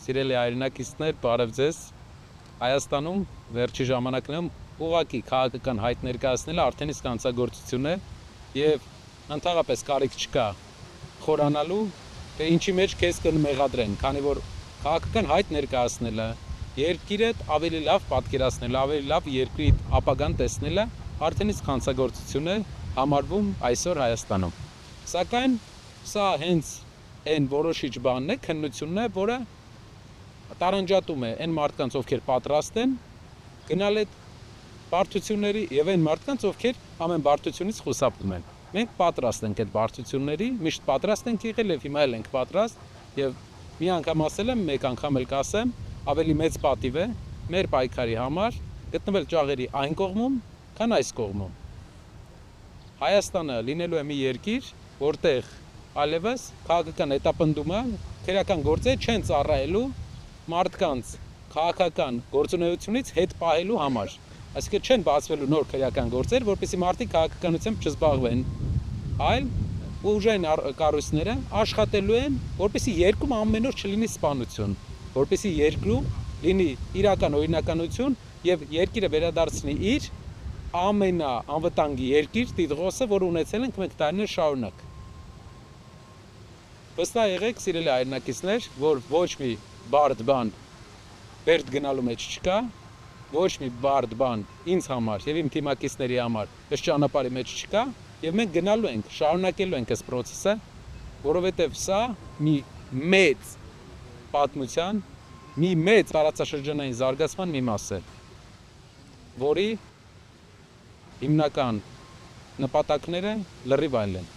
Սիրելի հայրենակիցներ, բարև ձեզ։ Հայաստանում վերջի ժամանակներում ուղղակի քաղաքական հայտ ներկայացնելը արդեն իսկ հանցագործություն է եւ ընդհանրապես կարիք չկա խորանալու, թե ինչի մեջ քեզ կմեղադրեն, քանի որ քաղաքական հայտ ներկայացնելը, երկիրը ավելի լավ պատկերացնելը, ավելի լավ երկրի ապագան տեսնելը արդեն իսկ հանցագործություն է համարվում այսօր Հայաստանում։ Սակայն սա հենց այն որոշիչ բանն է, քննությունն է, որը տարանջատում է այն մարդկանց, ովքեր պատրաստ են գնալ այդ բարդությունների եւ այն մարդկանց, ովքեր ամեն բարդությունից խուսափում են։ Մենք պատրաստ ենք այդ բարդությունների, միշտ պատրաստ ենք եղել եւ հիմա էլ ենք պատրաստ եւ մի անգամ ասել եմ, մեկ անգամ էլ կասեմ, ավելի մեծ պատիվ է մեր պայքարի համար գտնվել ճաղերի այն կողմում, քան այս կողմում։ Հայաստանը լինելու է մի երկիր, որտեղ այլևս քաղաքական հետապնդումը քրեական գործեր չեն ծառայելու մարդկանց քաղաքական գործունեությունից հետ պահելու համար։ Այսինքն չեն բացվելու նոր քրեական գործեր, որպեսզի մարդիկ քաղաքականությամբ չզբաղվեն, այլ ուժային կառույցները աշխատելու են, որպեսզի երկրում ամեն օր չլինի սպանություն, որպեսզի երկրում լինի իրական օրինականություն եւ երկիրը վերադարձնի իր ամենաանվտանգ երկիր տիտղոսը, որ ունեցել ենք մենք տարիներ շարունակ։ Վստահ եղեք, սիրելի հայրենակիցներ, որ ոչ մի բարդ բան բերդ գնալու մեջ չկա, ոչ մի բարդ բան ինձ համար եւ իմ թիմակիցների համար այս ճանապարհի մեջ չկա եւ մենք գնալու ենք, շարունակելու ենք այս process-ը, որովհետեւ սա մի մեծ պատմության, մի մեծ տարածաշրջանային զարգացման մի մաս է, որի հիմնական նպատակները լրիվ այլ են։